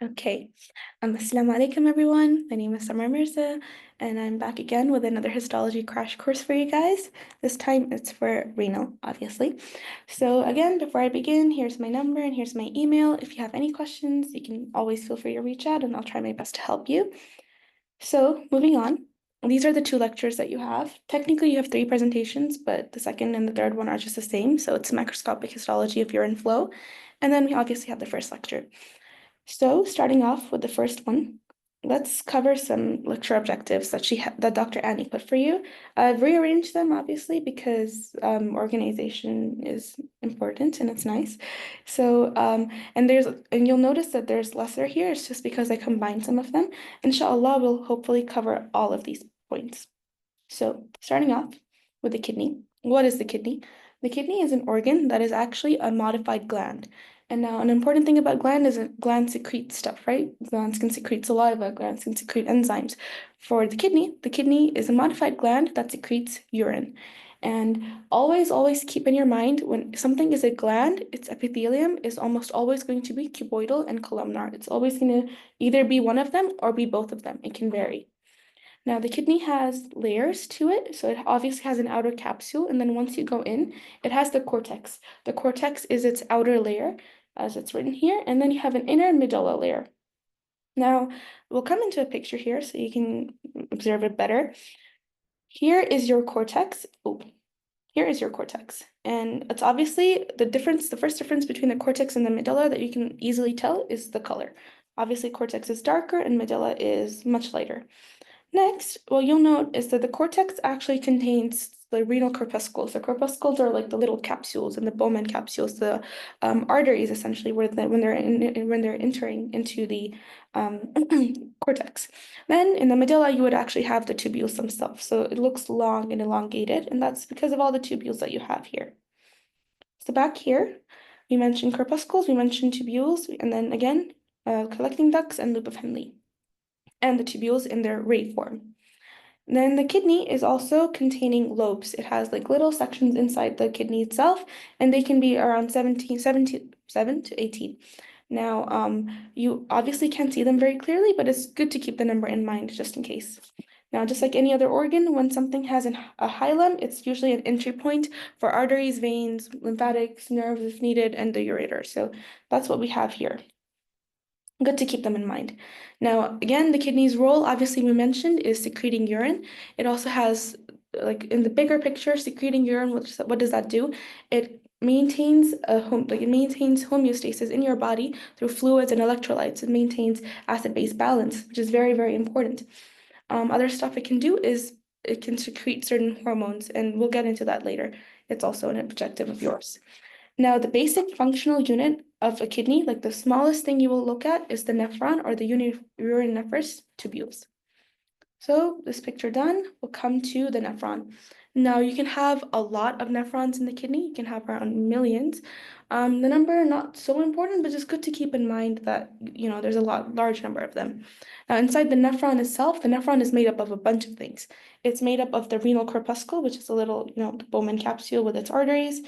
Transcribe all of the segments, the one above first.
Okay. Assalamu alaikum, everyone. My name is Samra Mirza, and I'm back again with another histology crash course for you guys. This time it's for renal, obviously. So again, before I begin, here's my number and here's my email. If you have any questions, you can always feel free to reach out and I'll try my best to help you. So moving on, these are the two lectures that you have. Technically, you have three presentations, but the second and the third one are just the same. So it's microscopic histology of urine flow. And then we obviously have the first lecture. So starting off with the first one, let's cover some lecture objectives that Dr. Annie put for you. I've rearranged them obviously because organization is important and it's nice. So and you'll notice that there's lesser here. It's just because I combined some of them. Inshallah, we'll hopefully cover all of these points. So starting off with the kidney. What is the kidney? The kidney is an organ that is actually a modified gland. And now an important thing about gland is that gland secretes stuff, right? Glands can secrete saliva, glands can secrete enzymes. For the kidney is a modified gland that secretes urine. And always keep in your mind when something is a gland, its epithelium is almost always going to be cuboidal and columnar. It's always going to either be one of them or be both of them. It can vary. Now, the kidney has layers to it, so it obviously has an outer capsule, and then once you go in, it has the cortex. The cortex is its outer layer, as it's written here, and then you have an inner medulla layer. Now, we'll come into a picture here so you can observe it better. Here is your cortex. Oh, here is your cortex. And it's obviously the first difference between the cortex and the medulla that you can easily tell is the color. Obviously, cortex is darker and medulla is much lighter. Next, what you'll note is that the cortex actually contains the renal corpuscles. The corpuscles are like the little capsules and the Bowman capsules, the arteries essentially, when they're entering into the cortex. Then in the medulla, you would actually have the tubules themselves. So it looks long and elongated, and that's because of all the tubules that you have here. So back here, we mentioned corpuscles, we mentioned tubules, and then again, collecting ducts and loop of Henle, and the tubules in their ray form. Then the kidney is also containing lobes. It has like little sections inside the kidney itself, and they can be around 7 to 18. Now, you obviously can't see them very clearly, but it's good to keep the number in mind just in case. Now, just like any other organ, when something has a hilum, it's usually an entry point for arteries, veins, lymphatics, nerves if needed, and the ureter. So that's what we have here. Good to keep them in mind. Now, again, the kidney's role, obviously we mentioned, is secreting urine. It also has, like in the bigger picture, secreting urine, what does that do? It maintains homeostasis in your body through fluids and electrolytes. It maintains acid-base balance, which is very, very important. Other stuff it can do is it can secrete certain hormones, and we'll get into that later. It's also an objective of yours. Now, the basic functional unit of a kidney, like the smallest thing you will look at, is the nephron or the uriniferous tubules. So this picture done, we'll come to the nephron. Now, you can have a lot of nephrons in the kidney. You can have around millions. The number, not so important, but just good to keep in mind that, there's a large number of them. Now, inside the nephron itself, the nephron is made up of a bunch of things. It's made up of the renal corpuscle, which is a little, the Bowman capsule with its arteries.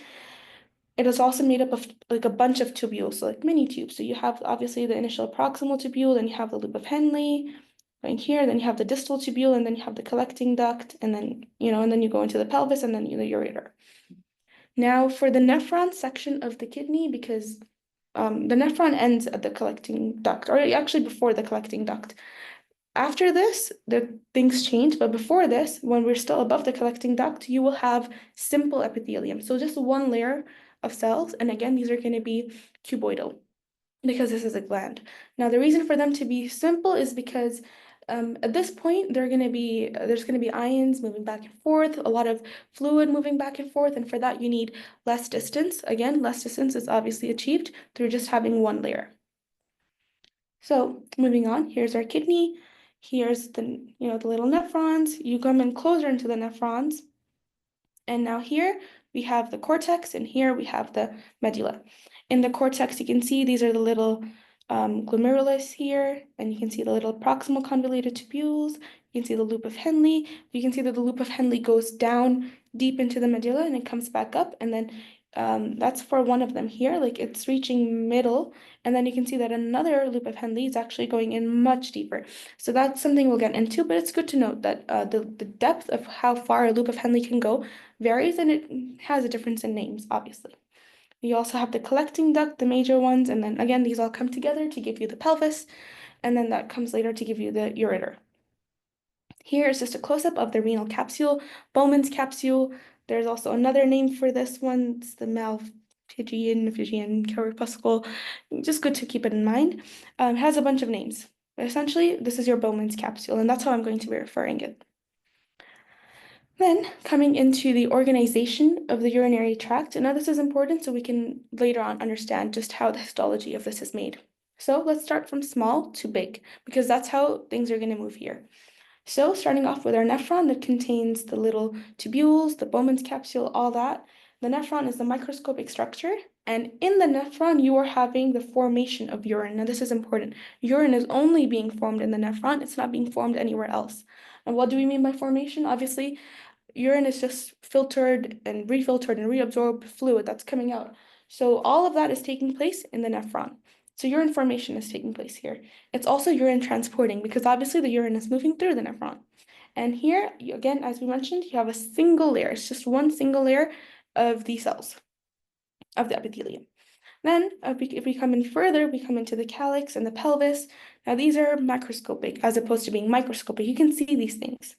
It is also made up of like a bunch of tubules, so like mini tubes. So you have obviously the initial proximal tubule, then you have the loop of Henle right here, then you have the distal tubule, and then you have the collecting duct, and then, and then you go into the pelvis and then the ureter. Now for the nephron section of the kidney, because the nephron ends at the collecting duct, or actually before the collecting duct. After this, the things change, but before this, when we're still above the collecting duct, you will have simple epithelium. So just one layer of cells, and again, these are going to be cuboidal because this is a gland. Now, the reason for them to be simple is because at this point, there's going to be ions moving back and forth, a lot of fluid moving back and forth, and for that, you need less distance. Again, less distance is obviously achieved through just having one layer. So moving on, here's our kidney. Here's the little nephrons. You come in closer into the nephrons. And now here we have the cortex, and here we have the medulla. In the cortex, you can see these are the little glomerulus here, and you can see the little proximal convoluted tubules. You can see the loop of Henle. You can see that the loop of Henle goes down deep into the medulla, and it comes back up, and then That's for one of them here, like it's reaching middle, and then you can see that another loop of Henle is actually going in much deeper. So that's something we'll get into, but it's good to note that the depth of how far a loop of Henle can go varies, and it has a difference in names, obviously. You also have the collecting duct, the major ones, and then again, these all come together to give you the pelvis, and then that comes later to give you the ureter. Here is just a close-up of the renal capsule, Bowman's capsule. There's also another name for this one. It's the Fijian corpuscle. Just good to keep it in mind. It has a bunch of names. But essentially, this is your Bowman's capsule, and that's how I'm going to be referring it. Then, coming into the organization of the urinary tract, and now this is important so we can later on understand just how the histology of this is made. So let's start from small to big, because that's how things are going to move here. So starting off with our nephron that contains the little tubules, the Bowman's capsule, all that. The nephron is the microscopic structure, and in the nephron, you are having the formation of urine. Now, this is important. Urine is only being formed in the nephron. It's not being formed anywhere else. And what do we mean by formation? Obviously, urine is just filtered and refiltered and reabsorbed fluid that's coming out. So all of that is taking place in the nephron. So urine formation is taking place here. It's also urine transporting because obviously the urine is moving through the nephron. And here, again, as we mentioned, you have a single layer. It's just one single layer of the cells of the epithelium. Then, if we come in further, we come into the calyx and the pelvis. Now, these are macroscopic as opposed to being microscopic. You can see these things.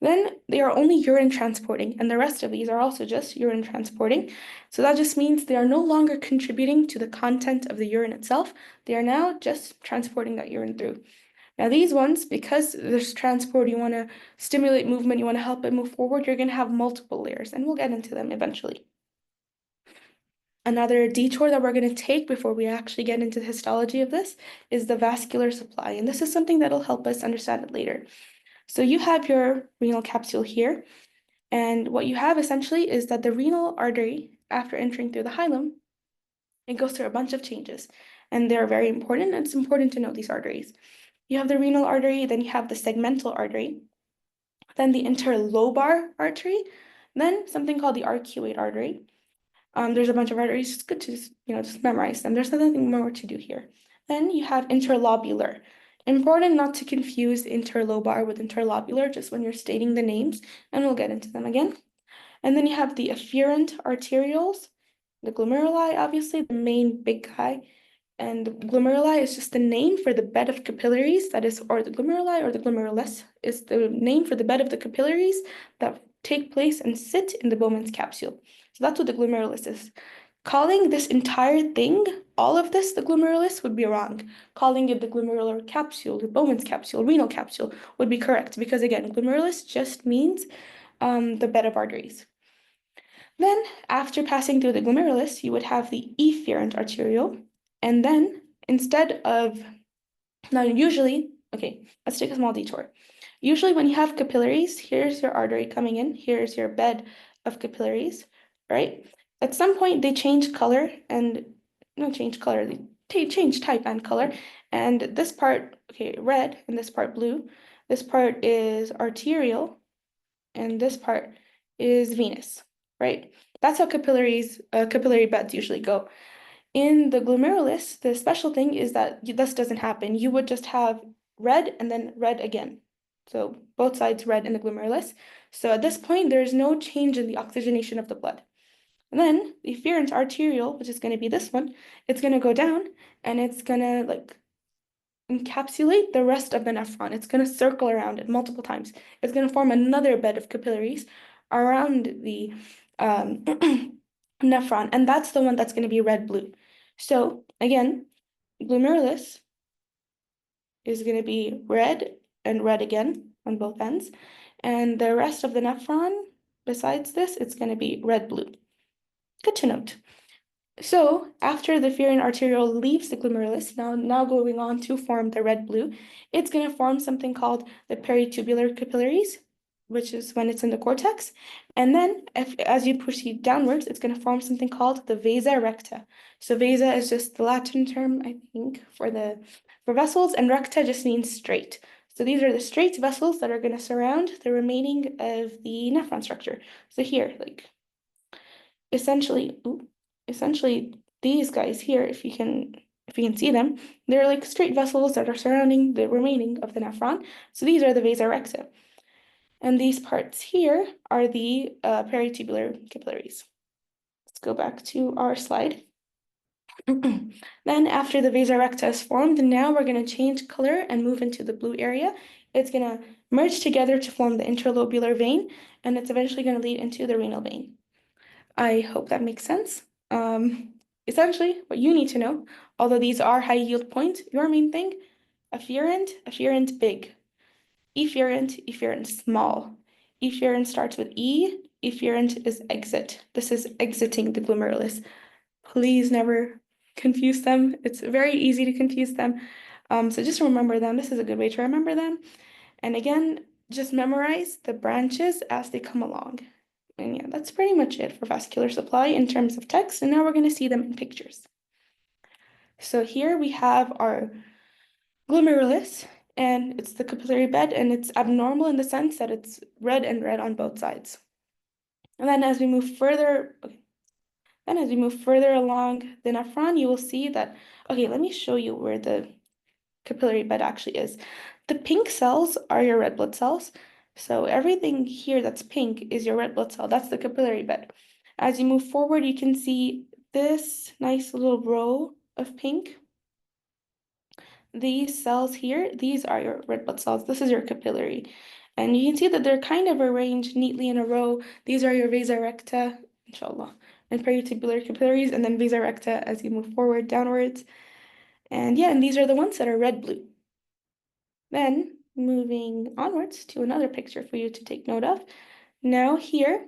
Then they are only urine transporting, and the rest of these are also just urine transporting. So that just means they are no longer contributing to the content of the urine itself. They are now just transporting that urine through. Now these ones, because there's transport, you want to stimulate movement, you want to help it move forward, you're going to have multiple layers, and we'll get into them eventually. Another detour that we're going to take before we actually get into the histology of this is the vascular supply, and this is something that'll help us understand it later. So you have your renal capsule here, and what you have essentially is that the renal artery, after entering through the hilum, it goes through a bunch of changes, and they're very important, and it's important to know these arteries. You have the renal artery, then you have the segmental artery, then the interlobar artery, then something called the arcuate artery. There's a bunch of arteries. It's good to just memorize them. There's nothing more to do here. Then you have interlobular. Important not to confuse interlobar with interlobular just when you're stating the names, and we'll get into them again. And then you have the efferent arterioles, the glomeruli, obviously, the main big guy. And the glomeruli is just the name for the bed of capillaries, that is, or the glomeruli or the glomerulus is the name for the bed of the capillaries that take place and sit in the Bowman's capsule. So that's what the glomerulus is. Calling this entire thing, all of this, the glomerulus would be wrong. Calling it the glomerular capsule, the Bowman's capsule, renal capsule would be correct because again, glomerulus just means the bed of arteries. Then, after passing through the glomerulus, you would have the efferent arteriole, and then instead of now usually, okay, let's take a small detour. Usually when you have capillaries, here's your artery coming in, here's your bed of capillaries, right? At some point they change color and not change color, they change type and color. And this part, okay, red, and this part blue. This part is arterial, and this part is venous, right? That's how capillary beds usually go. In the glomerulus, the special thing is that this doesn't happen. You would just have red and then red again. So both sides red in the glomerulus. So at this point, there's no change in the oxygenation of the blood. And then the efferent arteriole, which is going to be this one, it's going to go down and it's going to like encapsulate the rest of the nephron. It's going to circle around it multiple times. It's going to form another bed of capillaries around the nephron, and that's the one that's going to be red-blue. So again, glomerulus is going to be red and red again on both ends, and the rest of the nephron, besides this, it's going to be red-blue. Good to note. So after the efferent arteriole leaves the glomerulus, now going on to form the red-blue, it's going to form something called the peritubular capillaries, which is when it's in the cortex. And then as you proceed downwards, it's going to form something called the vasa recta. So vasa is just the Latin term, I think, for vessels, and recta just means straight. So these are the straight vessels that are going to surround the remaining of the nephron structure. So here, like, essentially, essentially these guys here, if you can see them, they're like straight vessels that are surrounding the remaining of the nephron. So these are the vasa recta. And these parts here are the peritubular capillaries. Let's go back to our slide. Then after the vasa recta is formed, now we're going to change color and move into the blue area. It's going to merge together to form the interlobular vein, and it's eventually going to lead into the renal vein. I hope that makes sense. Essentially, what you need to know, although these are high yield points, your main thing, afferent big, efferent small. Efferent starts with E, efferent is exit. This is exiting the glomerulus. Please never confuse them. It's very easy to confuse them. So just remember them. This is a good way to remember them. And again, just memorize the branches as they come along. And yeah, that's pretty much it for vascular supply in terms of text. And now we're going to see them in pictures. So here we have our glomerulus, and it's the capillary bed, and it's abnormal in the sense that it's red and red on both sides. And then as we move further, along the nephron, you will see that, okay, let me show you where the capillary bed actually is. The pink cells are your red blood cells. So everything here that's pink is your red blood cell. That's the capillary bed. As you move forward, you can see this nice little row of pink. These cells here, these are your red blood cells. This is your capillary. And you can see that they're kind of arranged neatly in a row. These are your vasa recta, inshallah, and peritubular capillaries, and then vasa recta as you move forward downwards. And yeah, and these are the ones that are red-blue. Then moving onwards to another picture for you to take note of. Now here,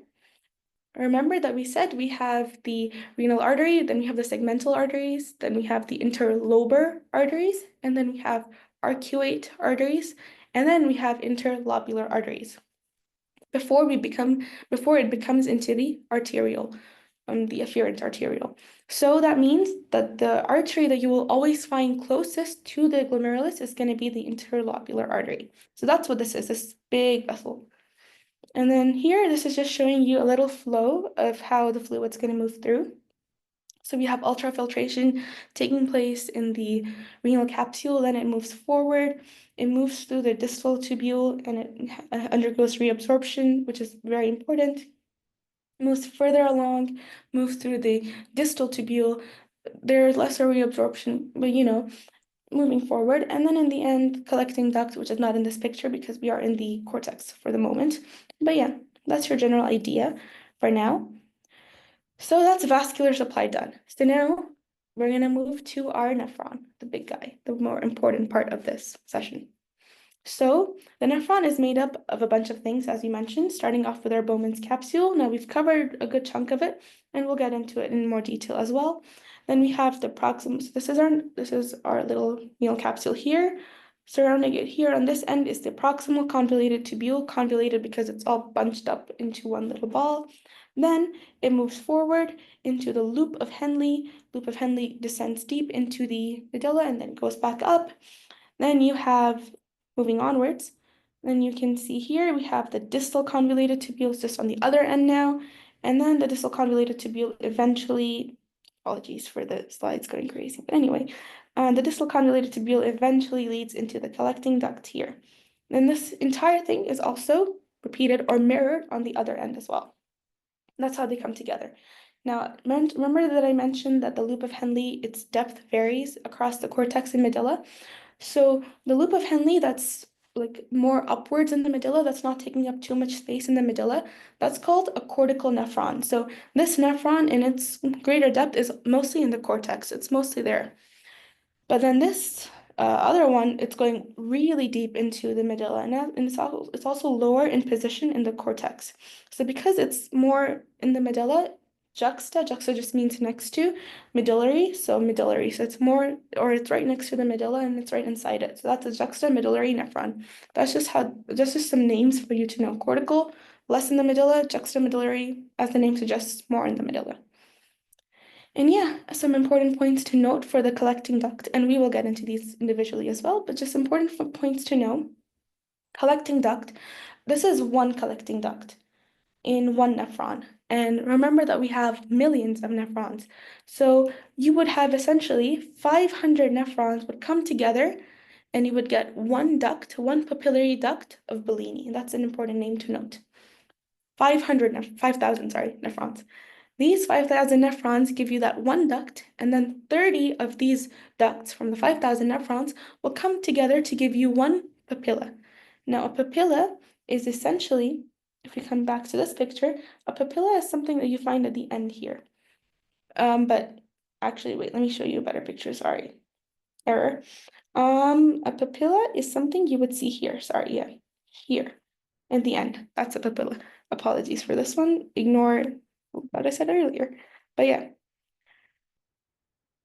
remember that we said we have the renal artery, then we have the segmental arteries, then we have the interlobar arteries, and then we have arcuate arteries, and then we have interlobular arteries. Before it becomes into the arterial, the afferent arterial. So that means that the artery that you will always find closest to the glomerulus is going to be the interlobular artery. So that's what this is, this big vessel. And then here, this is just showing you a little flow of how the fluid's going to move through. So we have ultrafiltration taking place in the renal capsule, then it moves forward, it moves through the distal tubule, and it undergoes reabsorption, which is very important. Moves further along, moves through the distal tubule. There's lesser reabsorption, but moving forward. And then in the end, collecting duct, which is not in this picture because we are in the cortex for the moment. But yeah, that's your general idea for now. So that's vascular supply done. So now we're going to move to our nephron, the big guy, the more important part of this session. So the nephron is made up of a bunch of things, as you mentioned, starting off with our Bowman's capsule. Now we've covered a good chunk of it, and we'll get into it in more detail as well. Then we have the proximal. So this is our little renal capsule here. Surrounding it here on this end is the proximal convoluted tubule, convoluted because it's all bunched up into one little ball. Then it moves forward into the loop of Henle. Loop of Henle descends deep into the medulla and then goes back up. Then you have, moving onwards, then you can see here we have the distal convoluted tubules just on the other end now. And then the distal convoluted tubule eventually, apologies for the slides going crazy, but anyway, the distal convoluted tubule eventually leads into the collecting duct here. And this entire thing is also repeated or mirrored on the other end as well. That's how they come together. Now, remember that I mentioned that the loop of Henle, its depth varies across the cortex and medulla. So the loop of Henle that's like more upwards in the medulla, that's not taking up too much space in the medulla, that's called a cortical nephron. So this nephron in its greater depth is mostly in the cortex. It's mostly there. But then this other one, it's going really deep into the medulla, and it's also lower in position in the cortex. So because it's more in the medulla, juxta just means next to, medullary, so medullary. So it's more, or it's right next to the medulla and it's right inside it. So that's a juxtamedullary nephron. That's just some names for you to know. Cortical, less in the medulla, juxtamedullary, as the name suggests, more in the medulla. And yeah, some important points to note for the collecting duct, and we will get into these individually as well, but just important points to know. Collecting duct, this is one collecting duct in one nephron. And remember that we have millions of nephrons. So you would have essentially 500 nephrons would come together and you would get one duct, one papillary duct of Bellini. That's an important name to note. 5,000, nephrons. These 5,000 nephrons give you that one duct, and then 30 of these ducts from the 5,000 nephrons will come together to give you one papilla. Now, a papilla is essentially, if we come back to this picture, a papilla is something that you find at the end here. But actually, wait, let me show you a better picture. Sorry. Error. A papilla is something you would see here. Sorry, yeah, here. At the end. That's a papilla. Apologies for this one. Ignore what I said earlier. But yeah.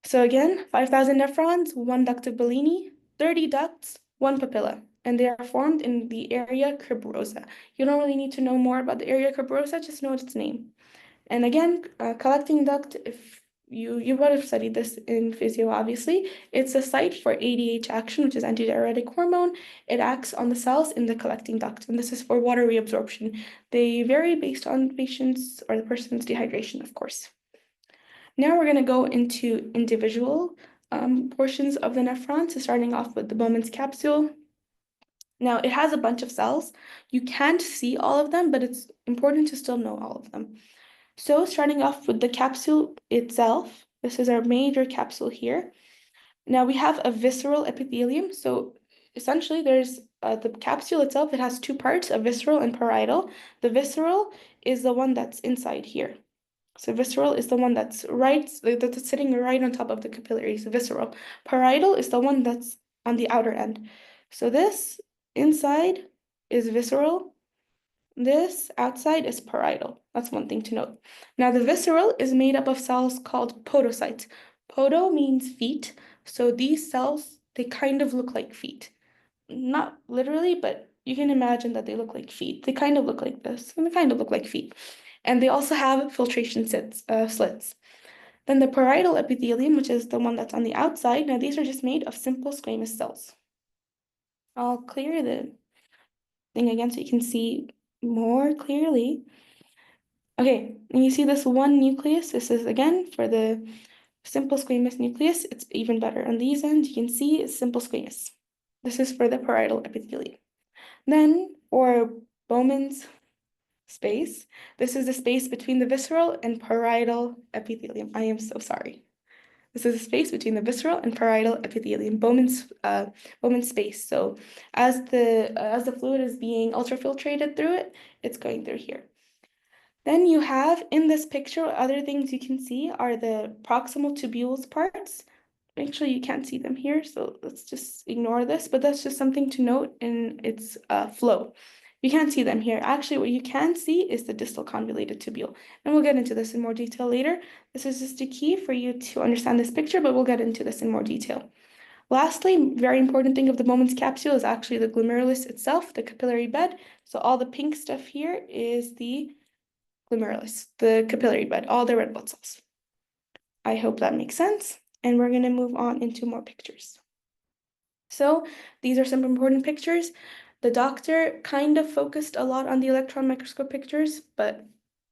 So again, 5,000 nephrons, one duct of Bellini, 30 ducts, one papilla. And they are formed in the area cribrosa. You don't really need to know more about the area cribrosa, just know its name. And again, collecting duct, if you would have studied this in physio, obviously. It's a site for ADH action, which is antidiuretic hormone. It acts on the cells in the collecting duct, and this is for water reabsorption. They vary based on the patient's or the person's dehydration, of course. Now we're going to go into individual portions of the nephron, so starting off with the Bowman's capsule. Now, it has a bunch of cells. You can't see all of them, but it's important to still know all of them. So starting off with the capsule itself, this is our major capsule here. Now we have a visceral epithelium. So essentially there's the capsule itself, it has two parts, a visceral and parietal. The visceral is the one that's inside here. So visceral is the one that's sitting right on top of the capillaries, visceral. Parietal is the one that's on the outer end. So this inside is visceral. This outside is parietal. That's one thing to note. Now, the visceral is made up of cells called podocytes. Podo means feet. So these cells, they kind of look like feet. Not literally, but you can imagine that they look like feet. They kind of look like this, and they kind of look like feet. And they also have filtration slits. Then the parietal epithelium, which is the one that's on the outside, now these are just made of simple squamous cells. I'll clear the thing again so you can see more clearly. Okay, and you see this one nucleus. This is again for the simple squamous nucleus. It's even better. On these ends, you can see it's simple squamous. This is for the parietal epithelium. Then for Bowman's space, this is the space between the visceral and parietal epithelium. I am so sorry. This is the space between the visceral and parietal epithelium, Bowman's space. So as the fluid is being ultrafiltrated through it, it's going through here. Then you have in this picture, other things you can see are the proximal tubules parts. Actually, you can't see them here, so let's just ignore this, but that's just something to note in its flow. You can't see them here. Actually, what you can see is the distal convoluted tubule. And we'll get into this in more detail later. This is just a key for you to understand this picture, but we'll get into this in more detail. Lastly, very important thing of the Bowman's capsule is actually the glomerulus itself, the capillary bed. So all the pink stuff here is the glomerulus, the capillary bed, all the red blood cells. I hope that makes sense. And we're going to move on into more pictures. So these are some important pictures. The doctor kind of focused a lot on the electron microscope pictures, but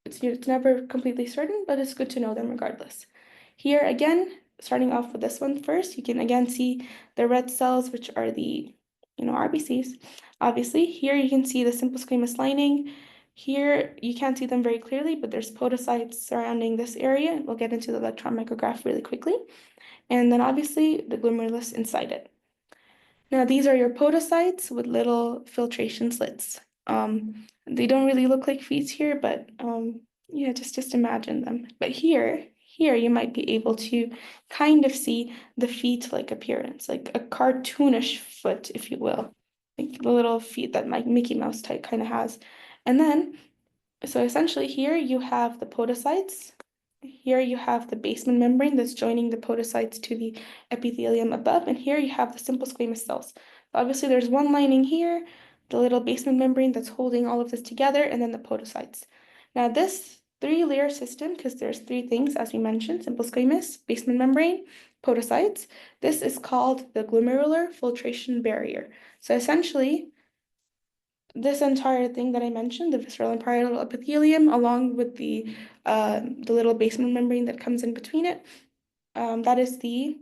it's never completely certain, but it's good to know them regardless. Here again, starting off with this one first, you can again see the red cells, which are the RBCs. Obviously, here you can see the simple squamous lining. Here, you can't see them very clearly, but there's podocytes surrounding this area. We'll get into the electron micrograph really quickly. And then obviously the glomerulus inside it. Now, these are your podocytes with little filtration slits. They don't really look like feet here, but yeah, just imagine them. But here you might be able to kind of see the feet-like appearance, like a cartoonish foot, if you will. Like the little feet that Mickey Mouse type kind of has. And then, so essentially here you have the podocytes. Here you have the basement membrane that's joining the podocytes to the epithelium above. And here you have the simple squamous cells. Obviously, there's one lining here, the little basement membrane that's holding all of this together, and then the podocytes. Now, this three-layer system, because there's three things, as we mentioned, simple squamous, basement membrane, podocytes, this is called the glomerular filtration barrier. So essentially, this entire thing that I mentioned, the visceral and parietal epithelium, along with the little basement membrane that comes in between it, that is the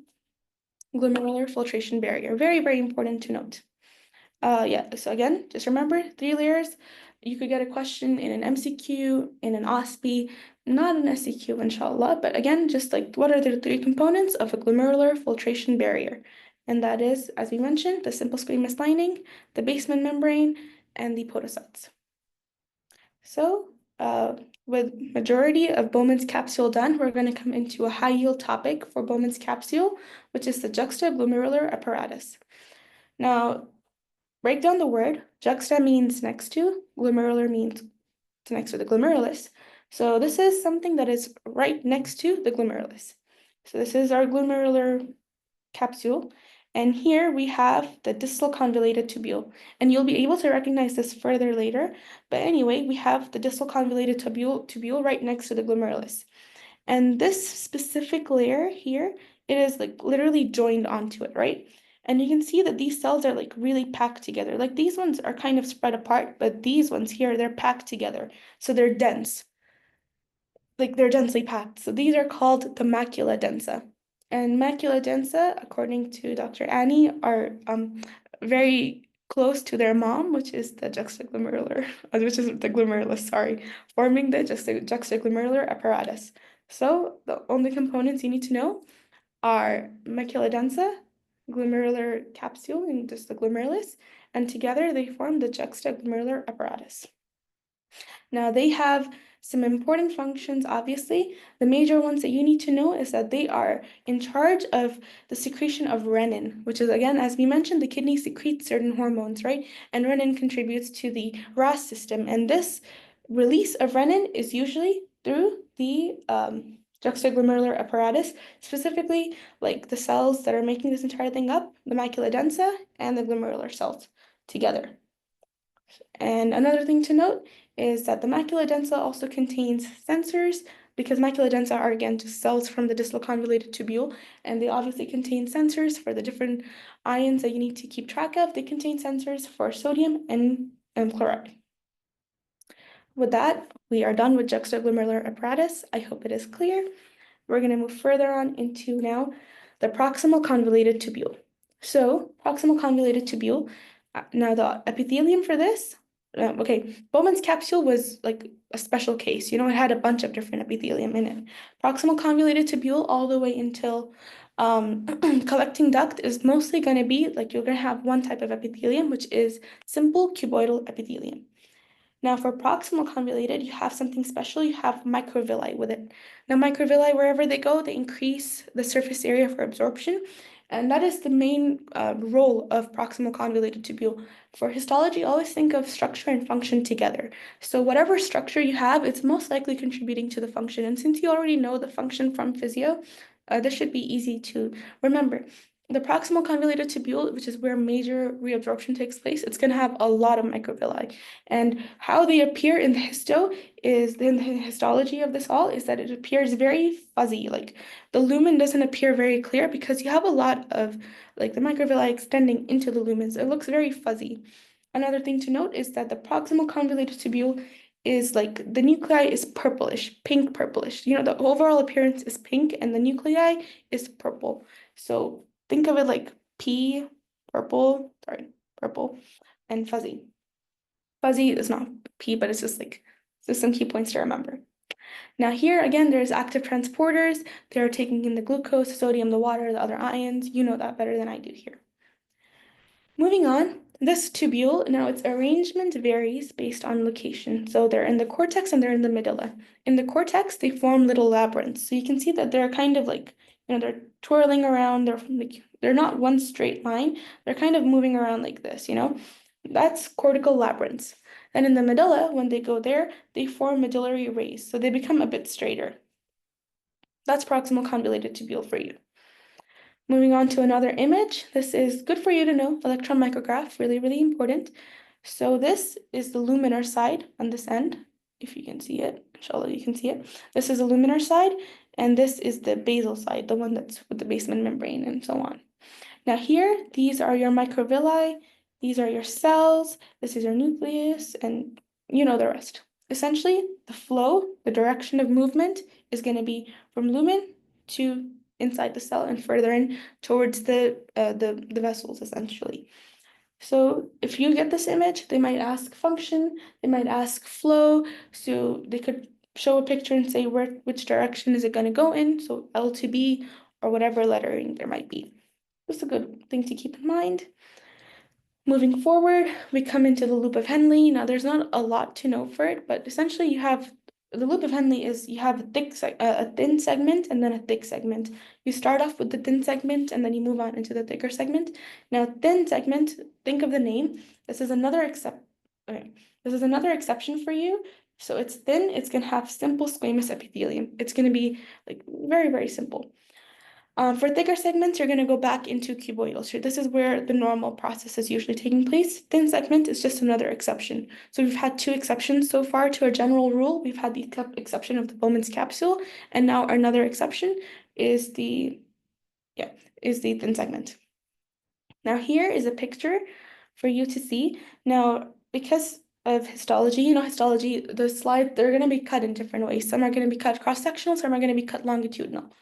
glomerular filtration barrier. Very, very important to note. Yeah, so again, just remember 3 layers. You could get a question in an MCQ, in an OSPE, not an SCQ, inshallah, but again, just like what are the 3 components of a glomerular filtration barrier? And that is, as we mentioned, the simple squamous lining, the basement membrane, and the podocytes. So, with majority of Bowman's capsule done, we're going to come into a high-yield topic for Bowman's capsule, which is the juxtaglomerular apparatus. Now, break down the word. Juxta means next to, glomerular means next to the glomerulus. So this is something that is right next to the glomerulus. So this is our glomerular capsule. And here we have the distal convoluted tubule. And you'll be able to recognize this further later. But anyway, we have the distal convoluted tubule right next to the glomerulus. And this specific layer here, it is like literally joined onto it, right? And you can see that these cells are like really packed together. Like these ones are kind of spread apart, but these ones here, they're packed together. So they're dense. Like they're densely packed. So these are called the macula densa. And macula densa, according to Dr. Annie, are very close to their mom, which is the juxtaglomerular, which is the glomerulus, sorry, forming the juxtaglomerular apparatus. So the only components you need to know are macula densa, glomerular capsule, and just the glomerulus, and together they form the juxtaglomerular apparatus. Now, they have some important functions, obviously. The major ones that you need to know is that they are in charge of the secretion of renin, which is, again, as we mentioned, the kidney secretes certain hormones, right? And renin contributes to the RAS system. And this release of renin is usually through the juxtaglomerular apparatus, specifically like the cells that are making this entire thing up, the macula densa and the glomerular cells together. And another thing to note is that the macula densa also contains sensors because macula densa are again just cells from the distal convoluted tubule, and they obviously contain sensors for the different ions that you need to keep track of. They contain sensors for sodium and chloride. With that, we are done with juxtaglomerular apparatus. I hope it is clear. We're going to move further on into now the proximal convoluted tubule. So, proximal convoluted tubule, now the epithelium for this, okay, Bowman's capsule was like a special case. It had a bunch of different epithelium in it. Proximal convoluted tubule all the way until collecting duct is mostly going to be like you're going to have one type of epithelium, which is simple cuboidal epithelium. Now, for proximal convoluted, you have something special. You have microvilli with it. Now, microvilli, wherever they go, they increase the surface area for absorption. And that is the main role of proximal convoluted tubule. For histology, always think of structure and function together. So whatever structure you have, it's most likely contributing to the function. And since you already know the function from physio, this should be easy to remember. The proximal convoluted tubule, which is where major reabsorption takes place, it's going to have a lot of microvilli. And how they appear in the histology of this all is that it appears very fuzzy. Like the lumen doesn't appear very clear because you have a lot of like the microvilli extending into the lumens. It looks very fuzzy. Another thing to note is that the proximal convoluted tubule is like the nuclei is purplish, pink purplish. The overall appearance is pink and the nuclei is purple. So think of it like purple, and fuzzy. Fuzzy is not P, but it's just some key points to remember. Now here, again, there's active transporters. They're taking in the glucose, sodium, the water, the other ions. You know that better than I do here. Moving on, this tubule, now its arrangement varies based on location. So they're in the cortex and they're in the medulla. In the cortex, they form little labyrinths. So you can see that they're kind of like, they're twirling around. They're not one straight line. They're kind of moving around like this, That's cortical labyrinths. Then in the medulla, when they go there, they form medullary rays. So they become a bit straighter. That's proximal convoluted tubule for you. Moving on to another image. This is good for you to know. Electron micrograph, really, really important. So this is the luminar side on this end. If you can see it, inshallah you can see it. This is the luminar side, and this is the basal side, the one that's with the basement membrane and so on. Now here, these are your microvilli, These are your cells, this is your nucleus, and you know the rest. Essentially, the flow, the direction of movement is going to be from lumen to inside the cell and further in towards the vessels, essentially. So if you get this image, they might ask function, they might ask flow, so they could show a picture and say which direction is it going to go in, so L to B or whatever lettering there might be. That's a good thing to keep in mind. Moving forward, we come into the loop of Henle. Now, there's not a lot to know for it, but essentially you have the loop of Henle is you have a thin segment and then a thick segment. You start off with the thin segment and then you move on into the thicker segment. Now, thin segment, think of the name. This is another exception for you. So it's thin, it's going to have simple squamous epithelium. It's going to be like very, very simple. For thicker segments, you're going to go back into cuboidal. So this is where the normal process is usually taking place. Thin segment is just another exception. So we've had two exceptions so far to our general rule. We've had the exception of the Bowman's capsule, and now another exception is the thin segment. Now here is a picture for you to see. Now, because of histology, histology, the slide, they're going to be cut in different ways. Some are going to be cut cross-sectional, some are going to be cut longitudinal.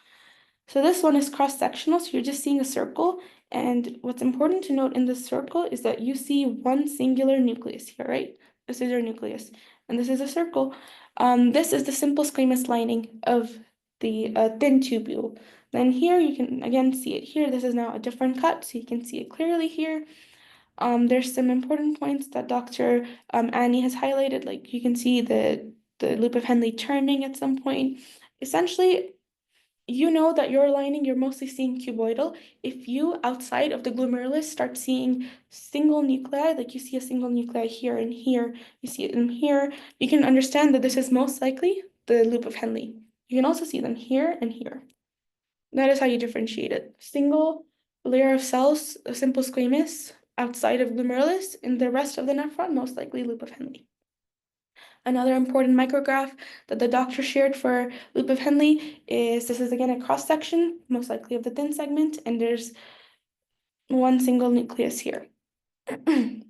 So this one is cross-sectional, so you're just seeing a circle. And what's important to note in this circle is that you see one singular nucleus here, right? This is your nucleus, and this is a circle. This is the simple squamous lining of the thin tubule. Then here you can again see it here. This is now a different cut, so you can see it clearly here. There's some important points that Dr. Annie has highlighted, like you can see the loop of Henle turning at some point. Essentially, you know that your lining, you're mostly seeing cuboidal. If you, outside of the glomerulus, start seeing single nuclei, like you see a single nuclei here and here, you see it in here, you can understand that this is most likely the loop of Henle. You can also see them here and here. That is how you differentiate it. Single layer of cells, a simple squamous, outside of glomerulus, and the rest of the nephron, most likely loop of Henle. Another important micrograph that the doctor shared for loop of Henle is this is again a cross section, most likely of the thin segment, and there's one single nucleus here. And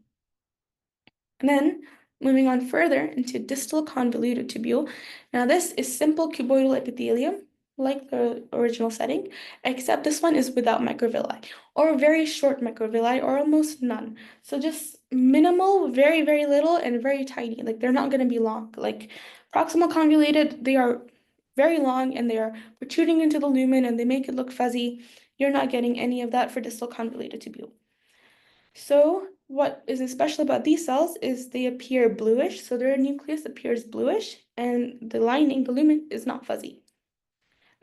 then moving on further into distal convoluted tubule. Now this is simple cuboidal epithelium, like the original setting, except this one is without microvilli, or very short microvilli, or almost none. So just minimal, very, very little, and very tiny. Like they're not going to be long. Like proximal convoluted, they are very long and they are protruding into the lumen and they make it look fuzzy. You're not getting any of that for distal convoluted tubule. So what is special about these cells is they appear bluish, so their nucleus appears bluish, and the lining, the lumen, is not fuzzy.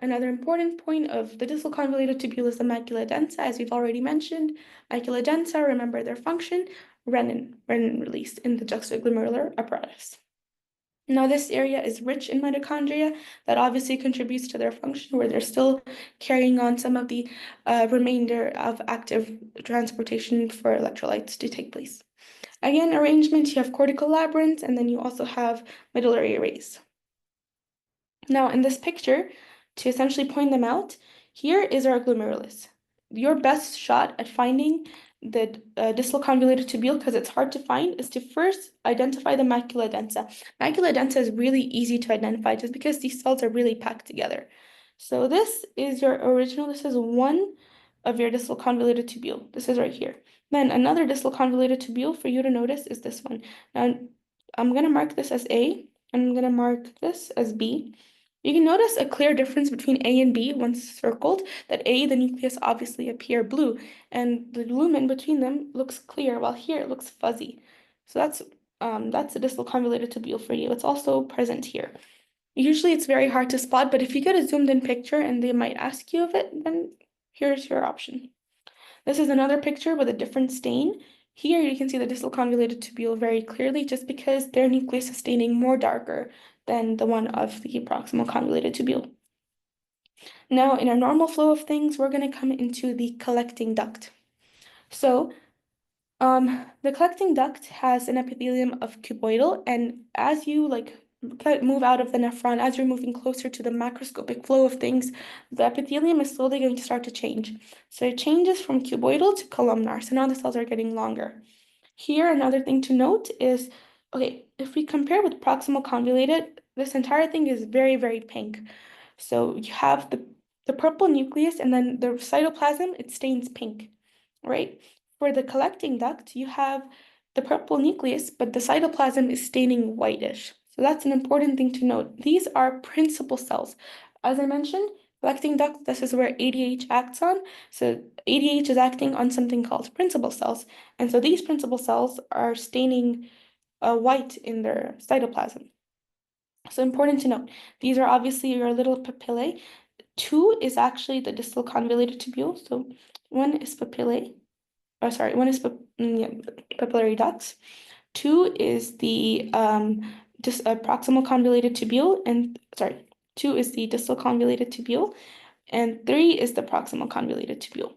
Another important point of the distal convoluted tubule is the macula densa, as we've already mentioned. Macula densa, remember their function, renin release in the juxtaglomerular apparatus. Now, this area is rich in mitochondria that obviously contributes to their function, where they're still carrying on some of the remainder of active transportation for electrolytes to take place. Again, arrangement, you have cortical labyrinths, and then you also have medullary arrays. Now, in this picture, to essentially point them out, here is our glomerulus. Your best shot at finding the distal convoluted tubule, because it's hard to find, is to first identify the macula densa. Macula densa is really easy to identify just because these cells are really packed together. So this is your original, this is one of your distal convoluted tubule. This is right here. Then another distal convoluted tubule for you to notice is this one. Now, I'm going to mark this as A, and I'm going to mark this as B. You can notice a clear difference between A and B once circled, that A, the nucleus obviously appear blue, and the lumen between them looks clear, while here it looks fuzzy. So that's a distal convoluted tubule for you. It's also present here. Usually it's very hard to spot, but if you get a zoomed in picture and they might ask you of it, then here's your option. This is another picture with a different stain. Here you can see the distal convoluted tubule very clearly just because their nucleus is staining more darker than the one of the proximal convoluted tubule. Now, in our normal flow of things, we're going to come into the collecting duct. So, the collecting duct has an epithelium of cuboidal, and as you move out of the nephron, as you're moving closer to the macroscopic flow of things, the epithelium is slowly going to start to change. So it changes from cuboidal to columnar. So now the cells are getting longer. Here, another thing to note is, okay, if we compare with proximal convoluted, this entire thing is very, very pink. So you have the purple nucleus, and then the cytoplasm, it stains pink, right? For the collecting duct, you have the purple nucleus, but the cytoplasm is staining whitish. So that's an important thing to note. These are principal cells. As I mentioned, collecting duct, this is where ADH acts on. So ADH is acting on something called principal cells. And so these principal cells are staining white in their cytoplasm. So important to note, these are obviously your little papillae. Two is actually the distal convoluted tubule. So one is papillae, or sorry, one is papillary ducts. Two is the proximal convoluted tubule, and sorry, two is the distal convoluted tubule, and three is the proximal convoluted tubule.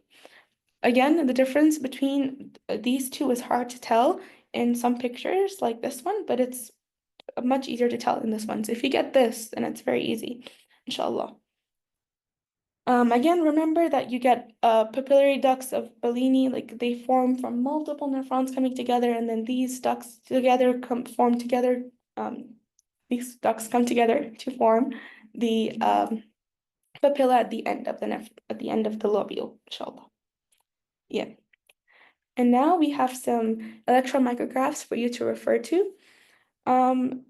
Again, the difference between these two is hard to tell in some pictures like this one, but it's much easier to tell in this one. So if you get this, then it's very easy, inshallah. Again, remember that you get papillary ducts of Bellini, like they form from multiple nephrons coming together, and then these ducts together form together. These ducts come together to form the papilla at the end of the lobule, inshallah. Yeah. And now we have some electron micrographs for you to refer to.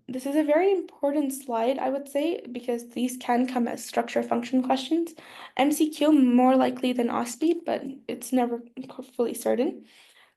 This is a very important slide, I would say, because these can come as structure function questions. MCQ more likely than OSPI, but it's never fully certain.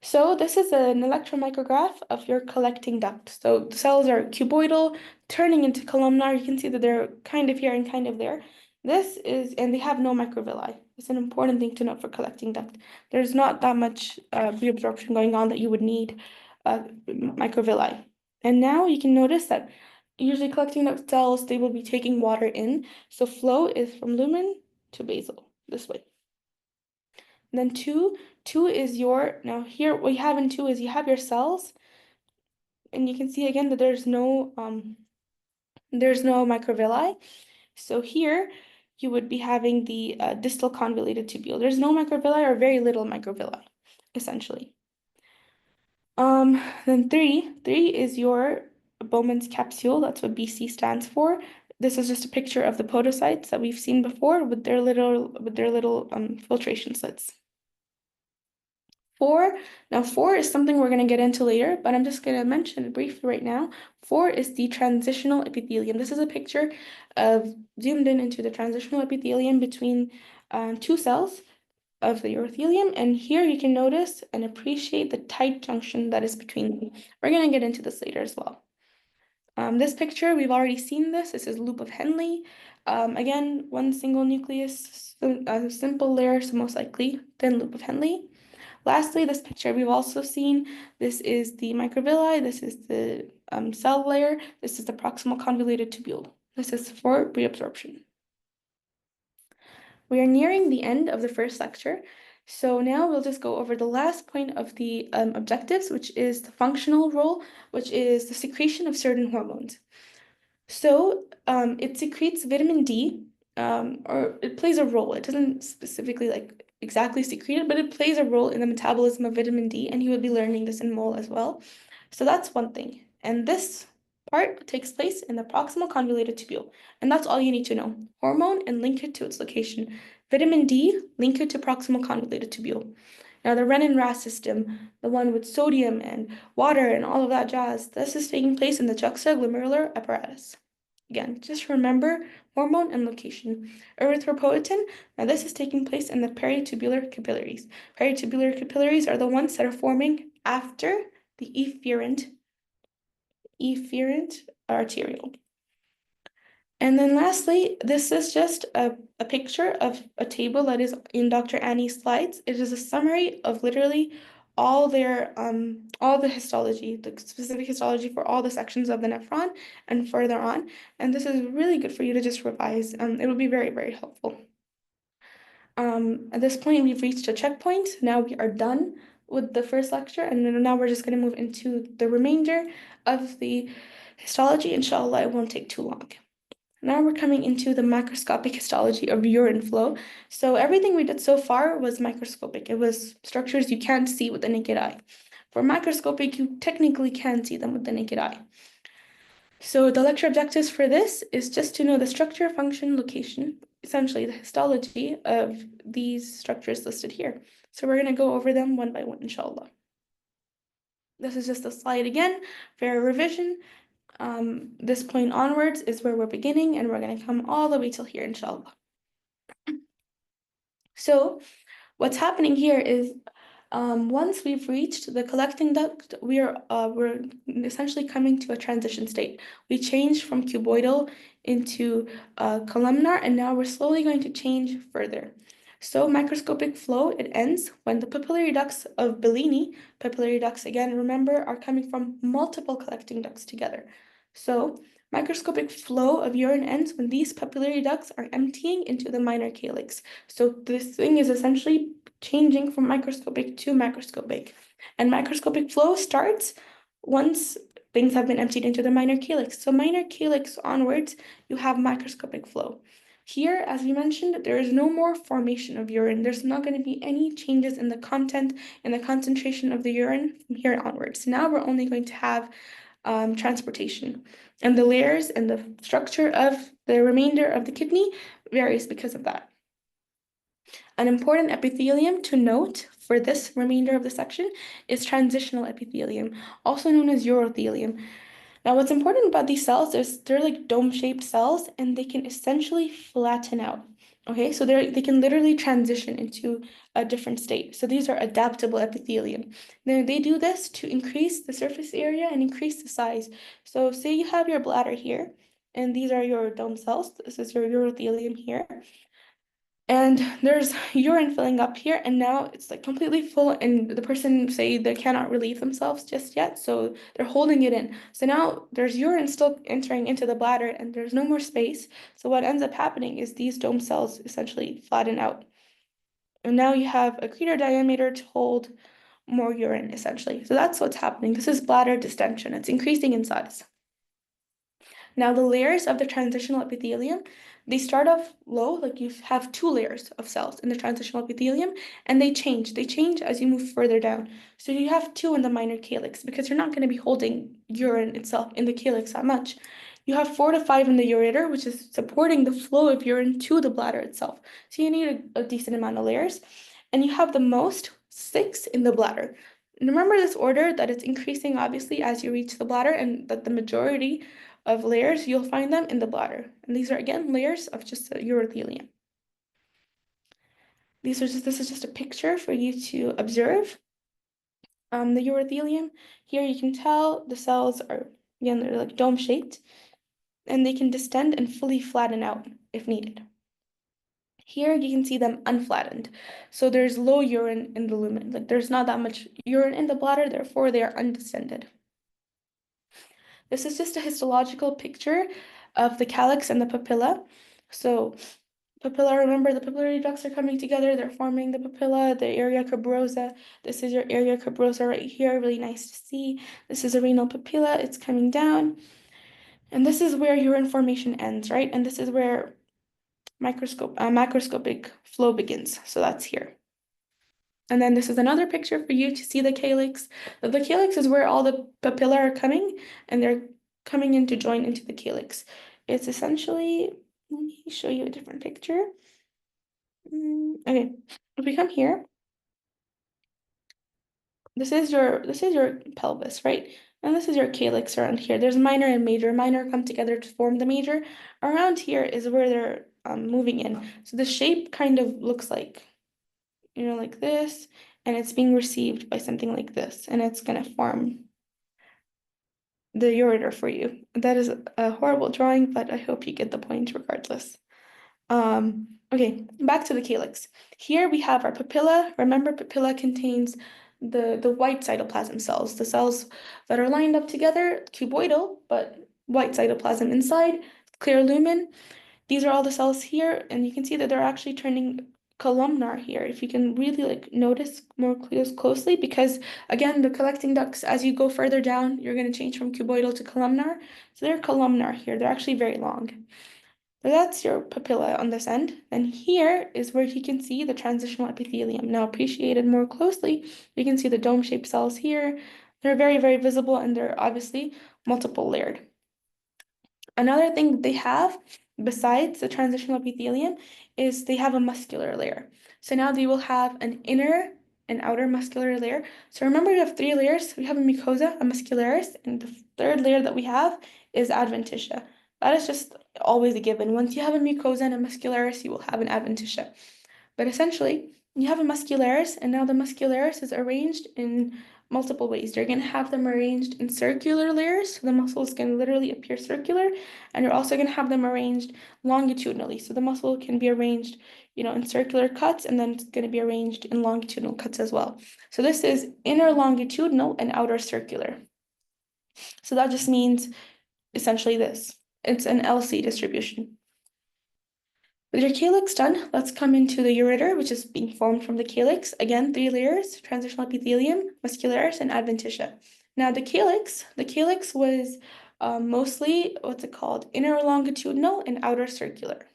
So this is an electron micrograph of your collecting duct. So the cells are cuboidal, turning into columnar. You can see that they're kind of here and kind of there. And they have no microvilli. It's an important thing to note for collecting duct. There's not that much reabsorption going on that you would need microvilli. And now you can notice that usually collecting duct cells, they will be taking water in. So flow is from lumen to basal, this way. And then two is now here what you have in two is you have your cells, and you can see again that there's no microvilli. So here you would be having the distal convoluted tubule. There's no microvilli or very little microvilli, essentially. Then three is your Bowman's capsule. That's what BC stands for. This is just a picture of the podocytes that we've seen before with their little filtration slits. Now 4 is something we're going to get into later, but I'm just going to mention it briefly right now. 4 is the transitional epithelium. This is a picture of zoomed in into the transitional epithelium between two cells of the urothelium, and here you can notice and appreciate the tight junction that is between them. We're going to get into this later as well. This picture, we've already seen this. This is loop of Henle. Again, one single nucleus, simple layer, so most likely thin loop of Henle. Lastly, this picture we've also seen. This is the microvilli. This is the cell layer. This is the proximal convoluted tubule. This is for reabsorption. We are nearing the end of the first lecture. So now we'll just go over the last point of the objectives, which is the functional role, which is the secretion of certain hormones. So it secretes vitamin D, or it plays a role. It doesn't specifically like exactly secrete it, but it plays a role in the metabolism of vitamin D, and you will be learning this in mole as well. So that's one thing. And this part takes place in the proximal convoluted tubule. And that's all you need to know. Hormone and link it to its location. Vitamin D, link it to proximal convoluted tubule. Now the REN and RAS system, the one with sodium and water and all of that jazz, this is taking place in the juxtaglomerular apparatus. Again, just remember hormone and location. Erythropoietin, now this is taking place in the peritubular capillaries. Peritubular capillaries are the ones that are forming after the efferent arteriole. And then lastly, this is just a picture of a table that is in Dr. Annie's slides. It is a summary of literally all the histology, the specific histology for all the sections of the nephron and further on. And this is really good for you to just revise. It will be very, very helpful. At this point, we've reached a checkpoint. Now we are done with the first lecture, and now we're just going to move into the remainder of the histology. Inshallah, it won't take too long. Now we're coming into the macroscopic histology of urine flow. So everything we did so far was microscopic. It was structures you can't see with the naked eye. For microscopic, you technically can see them with the naked eye. So the lecture objectives for this is just to know the structure, function, location, essentially the histology of these structures listed here. So we're going to go over them one by one, inshallah. This is just a slide again for a revision. This point onwards is where we're beginning, and we're going to come all the way till here, inshallah. So what's happening here is once we've reached the collecting duct, we're essentially coming to a transition state. We changed from cuboidal into columnar, and now we're slowly going to change further. So microscopic flow, it ends when the papillary ducts of Bellini, papillary ducts, again, remember, are coming from multiple collecting ducts together. So microscopic flow of urine ends when these papillary ducts are emptying into the minor calyx. So this thing is essentially changing from microscopic to macroscopic. And microscopic flow starts once things have been emptied into the minor calyx. So minor calyx onwards, you have microscopic flow. Here, as we mentioned, there is no more formation of urine. There's not going to be any changes in the content and the concentration of the urine from here onwards. Now we're only going to have transportation. And the layers and the structure of the remainder of the kidney varies because of that. An important epithelium to note for this remainder of the section is transitional epithelium, also known as urothelium. Now, what's important about these cells is they're like dome-shaped cells, and they can essentially flatten out. Okay, so they can literally transition into a different state. So these are adaptable epithelium. Now, they do this to increase the surface area and increase the size. So say you have your bladder here, and these are your dome cells. This is your urothelium here. And there's urine filling up here, and now it's like completely full, and the person say they cannot relieve themselves just yet, so they're holding it in. So now there's urine still entering into the bladder, and there's no more space. So what ends up happening is these dome cells essentially flatten out. And now you have a greater diameter to hold more urine, essentially. So that's what's happening. This is bladder distension. It's increasing in size. Now, the layers of the transitional epithelium, they start off low, like you have two layers of cells in the transitional epithelium, and they change. They change as you move further down. So you have two in the minor calyx because you're not going to be holding urine itself in the calyx that much. You have 4 to 5 in the ureter, which is supporting the flow of urine to the bladder itself. So you need a decent amount of layers. And you have the most 6 in the bladder. And remember this order that it's increasing obviously as you reach the bladder, and that the majority of layers, you'll find them in the bladder. And these are, again, layers of just urothelium. This is just a picture for you to observe. The urothelium, here you can tell the cells are, again, they're like dome-shaped, and they can distend and fully flatten out if needed. Here you can see them unflattened. So there's low urine in the lumen. Like there's not that much urine in the bladder, therefore they are undistended. This is just a histological picture of the calyx and the papilla. So papilla, remember the papillary ducts are coming together, they're forming the papilla, the area cribrosa. This is your area cribrosa right here, really nice to see. This is a renal papilla, it's coming down. And this is where urine formation ends, right? And this is where macroscopic flow begins. So that's here. And then this is another picture for you to see the calyx. The calyx is where all the papilla are coming, and they're coming in to join into the calyx. It's essentially, let me show you a different picture. Okay, if we come here, this is your pelvis, right? And this is your calyx around here. There's minor and major. Minor come together to form the major. Around here is where they're moving in. So the shape kind of looks like, like this, and it's being received by something like this, and it's gonna form the ureter for you. That is a horrible drawing, but I hope you get the point regardless. Okay, back to the calyx. Here we have our papilla. Remember, papilla contains the white cytoplasm cells, the cells that are lined up together, cuboidal, but white cytoplasm inside, clear lumen. These are all the cells here, and you can see that they're actually turning columnar here, if you can really notice more closely, because again, the collecting ducts, as you go further down, you're going to change from cuboidal to columnar. So they're columnar here. They're actually very long. So that's your papilla on this end. And here is where you can see the transitional epithelium. Now, appreciated more closely, you can see the dome-shaped cells here. They're very, very visible, and they're obviously multiple layered. Another thing that they have, besides the transitional epithelium, is they have a muscular layer. So now they will have an inner and outer muscular layer. So remember, we have three layers. We have a mucosa, a muscularis, and the third layer that we have is adventitia. That is just always a given. Once you have a mucosa and a muscularis, you will have an adventitia. But essentially, you have a muscularis, and now the muscularis is arranged in multiple ways. You're going to have them arranged in circular layers, so the muscles can literally appear circular, and you're also going to have them arranged longitudinally. So the muscle can be arranged, in circular cuts, and then it's going to be arranged in longitudinal cuts as well. So this is inner longitudinal and outer circular. So that just means essentially this. It's an LC distribution. With your calyx done, let's come into the ureter, which is being formed from the calyx. Again, three layers: transitional epithelium, muscularis, and adventitia. Now, the calyx was mostly, what's it called? Inner longitudinal and outer circular.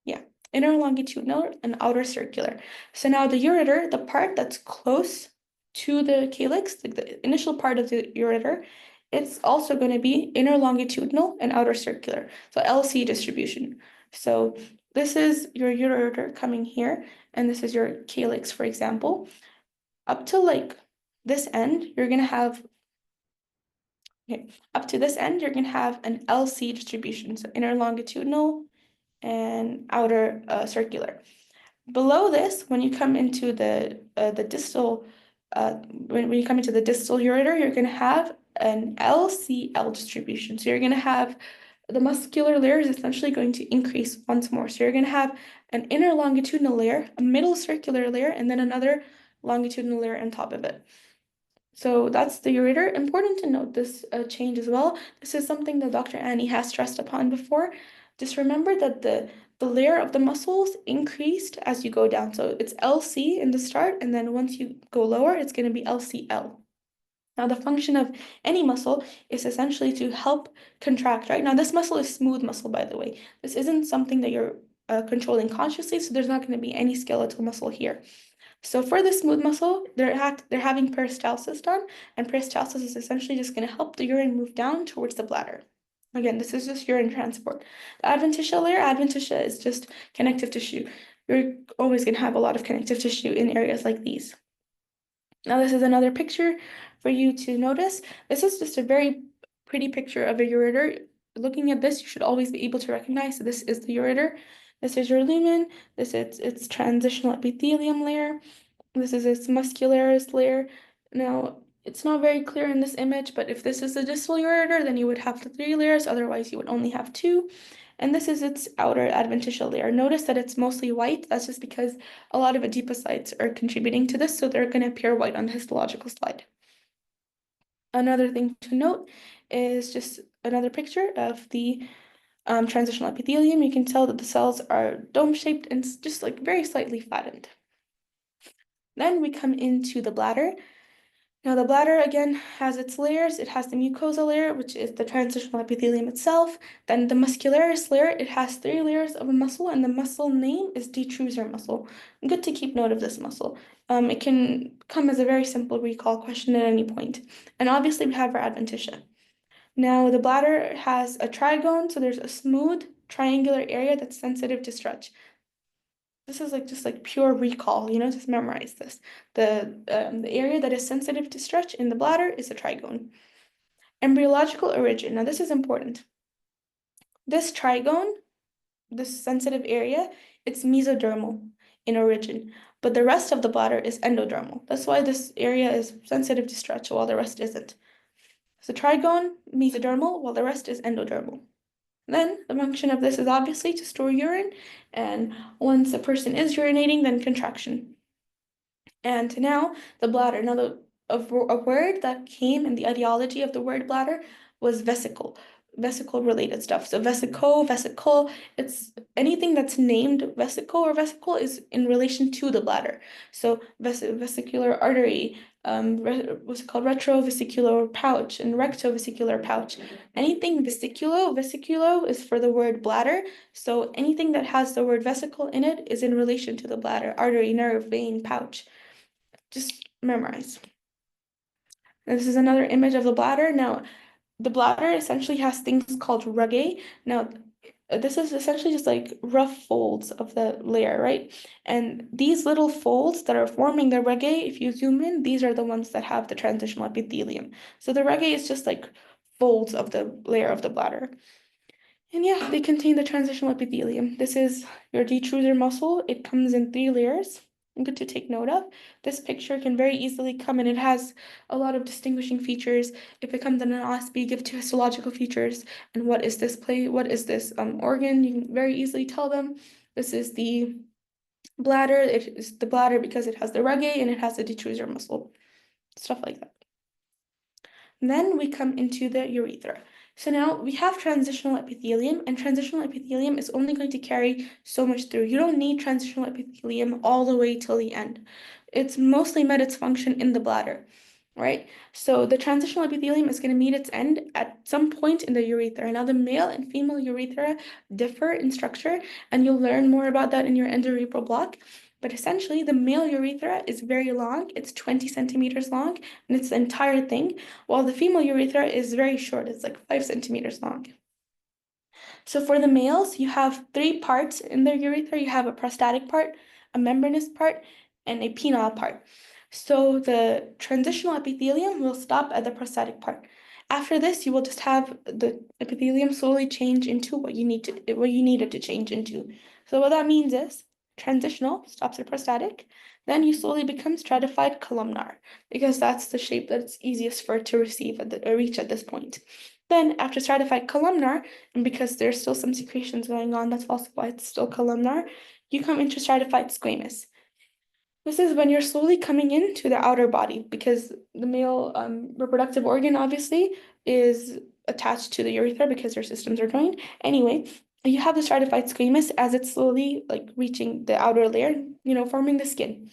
Yeah, inner longitudinal and outer circular. So now the ureter, the part that's close to the calyx, like the initial part of the ureter, it's also going to be inner longitudinal and outer circular. So LC distribution. So this is your ureter coming here, and this is your calyx, for example. Up to like this end, you're going to have, up to this end, you're going to have an LC distribution. So inner longitudinal and outer circular. Below this, when you come into the distal, when you come into the distal ureter, you're going to have an LCL distribution. So you're going to have the muscular layer is essentially going to increase once more. So you're going to have an inner longitudinal layer, a middle circular layer, and then another longitudinal layer on top of it. So that's the ureter. Important to note this change as well. This is something that Dr. Annie has stressed upon before. Just remember that the layer of the muscles increased as you go down. So it's LC in the start, and then once you go lower, it's going to be LCL. Now, the function of any muscle is essentially to help contract, right? Now, this muscle is smooth muscle, by the way. This isn't something that you're controlling consciously, so there's not going to be any skeletal muscle here. So for the smooth muscle, they're having peristalsis done, and peristalsis is essentially just going to help the urine move down towards the bladder. Again, this is just urine transport. The adventitia layer, adventitia is just connective tissue. You're always going to have a lot of connective tissue in areas like these. Now, this is another picture for you to notice. This is just a very pretty picture of a ureter. Looking at this, you should always be able to recognize that this is the ureter. This is your lumen. This is its transitional epithelium layer. This is its muscularis layer. Now, it's not very clear in this image, but if this is the distal ureter, then you would have the three layers. Otherwise, you would only have two. And this is its outer adventitial layer. Notice that it's mostly white. That's just because a lot of adipocytes are contributing to this, so they're going to appear white on the histological slide. Another thing to note is just another picture of the transitional epithelium. You can tell that the cells are dome-shaped and just like very slightly flattened. Then we come into the bladder. Now, the bladder, again, has its layers. It has the mucosa layer, which is the transitional epithelium itself. Then the muscularis layer, it has three layers of a muscle, and the muscle name is detrusor muscle. Good to keep note of this muscle. It can come as a very simple recall question at any point. And obviously, we have our adventitia. Now, the bladder has a trigone, so there's a smooth triangular area that's sensitive to stretch. This is just like pure recall, just memorize this. The area that is sensitive to stretch in the bladder is the trigone. Embryological origin. Now, this is important. This trigone, this sensitive area, it's mesodermal in origin, but the rest of the bladder is endodermal. That's why this area is sensitive to stretch while the rest isn't. So trigone, mesodermal, while the rest is endodermal. Then the function of this is obviously to store urine, and once a person is urinating, then contraction. And now the bladder. Now a word that came in the etiology of the word bladder was vesicle. vesicle-related stuff. So vesicle, it's anything that's named vesicle or vesicle is in relation to the bladder. So vesicular artery, what's it called, retrovesicular pouch and rectovesicular pouch. Anything vesiculo is for the word bladder. So anything that has the word vesicle in it is in relation to the bladder, artery, nerve, vein, pouch. Just memorize. And this is another image of the bladder. Now, the bladder essentially has things called rugae. Now, this is essentially just like rough folds of the layer, right? And these little folds that are forming the rugae, if you zoom in, these are the ones that have the transitional epithelium. So the rugae is just like folds of the layer of the bladder. And yeah, they contain the transitional epithelium. This is your detrusor muscle. It comes in 3 layers. Good to take note of. This picture can very easily come and it has a lot of distinguishing features. If it comes in an OSB, give 2 histological features. And what is this organ? You can very easily tell them. This is the bladder. It is the bladder because it has the rugae and it has the detrusor muscle. Stuff like that. And then we come into the urethra. So now we have transitional epithelium, and transitional epithelium is only going to carry so much through. You don't need transitional epithelium all the way till the end. It's mostly met its function in the bladder, right? So the transitional epithelium is going to meet its end at some point in the urethra. Now the male and female urethra differ in structure, and you'll learn more about that in your endourethral block. But essentially, the male urethra is very long. It's 20 centimeters long, and it's the entire thing, while the female urethra is very short. It's like 5 centimeters long. So for the males, you have 3 parts in their urethra. You have a prostatic part, a membranous part, and a penile part. So the transitional epithelium will stop at the prostatic part. After this, you will just have the epithelium slowly change into what you need it to change into. So what that means is transitional stops at prostatic, then you slowly become stratified columnar because that's the shape that's easiest for it to reach at this point. Then after stratified columnar, and because there's still some secretions going on, that's also why it's still columnar, you come into stratified squamous. This is when you're slowly coming into the outer body because the male reproductive organ obviously is attached to the urethra because their systems are joined. Anyway, you have the stratified squamous as it's slowly like reaching the outer layer, forming the skin.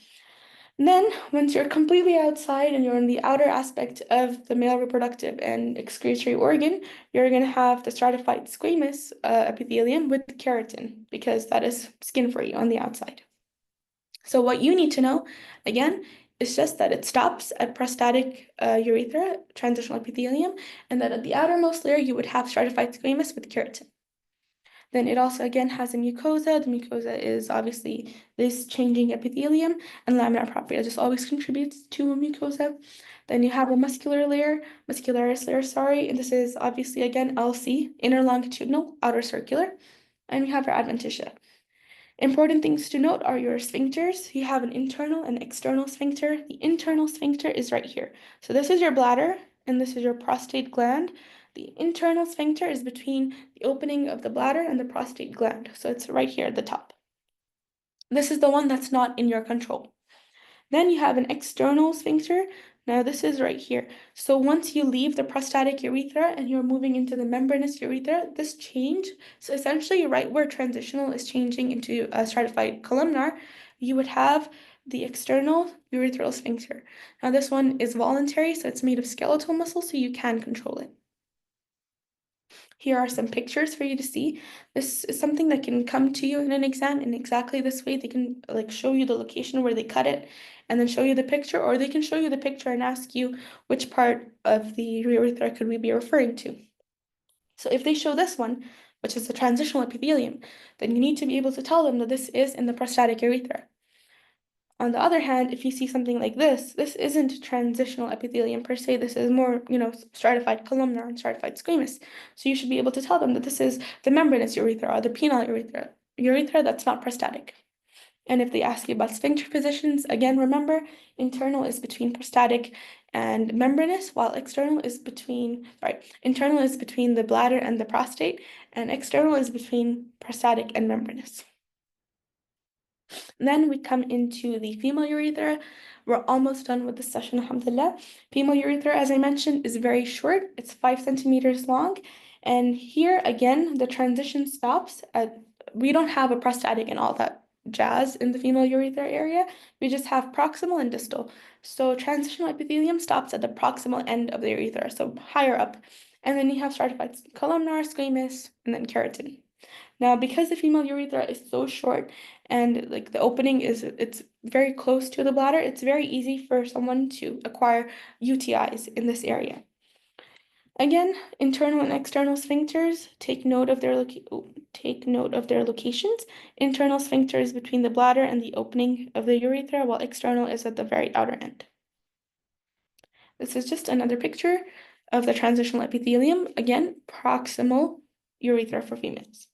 And then once you're completely outside and you're in the outer aspect of the male reproductive and excretory organ, you're going to have the stratified squamous epithelium with keratin because that is skin for you on the outside. So what you need to know, again, is just that it stops at prostatic urethra, transitional epithelium, and that at the outermost layer you would have stratified squamous with keratin. Then it also, again, has a mucosa. The mucosa is obviously this changing epithelium, and lamina propria just always contributes to a mucosa. Then you have a muscularis layer, sorry, and this is obviously, again, LC, inner longitudinal, outer circular, and you have your adventitia. Important things to note are your sphincters. You have an internal and external sphincter. The internal sphincter is right here. So this is your bladder, and this is your prostate gland. The internal sphincter is between the opening of the bladder and the prostate gland. So it's right here at the top. This is the one that's not in your control. Then you have an external sphincter. Now this is right here. So once you leave the prostatic urethra and you're moving into the membranous urethra, this change, so essentially right where transitional is changing into a stratified columnar, you would have the external urethral sphincter. Now this one is voluntary, so it's made of skeletal muscle, so you can control it. Here are some pictures for you to see. This is something that can come to you in an exam in exactly this way. They can show you the location where they cut it and then show you the picture, or they can show you the picture and ask you which part of the urethra could we be referring to. So if they show this one, which is the transitional epithelium, then you need to be able to tell them that this is in the prostatic urethra. On the other hand, if you see something like this isn't transitional epithelium per se. This is more, stratified columnar and stratified squamous. So you should be able to tell them that this is the membranous urethra or the penile urethra that's not prostatic. And if they ask you about sphincter positions, again, remember, internal is between prostatic and membranous, while internal is between the bladder and the prostate, and external is between prostatic and membranous. Then we come into the female urethra. We're almost done with the session, alhamdulillah. Female urethra, as I mentioned, is very short. It's 5 centimeters long, And here again, the transition stops at, we don't have a prostatic and all that jazz in the female urethra area. We just have proximal and distal. So transitional epithelium stops at the proximal end of the urethra, so higher up. And then you have stratified columnar, squamous, and then keratin. Now, because the female urethra is so short and like the opening is it's very close to the bladder, it's very easy for someone to acquire UTIs in this area. Again, internal and external sphincters, take note of their locations. Internal sphincter is between the bladder and the opening of the urethra, while external is at the very outer end. This is just another picture of the transitional epithelium. Again, proximal urethra for females.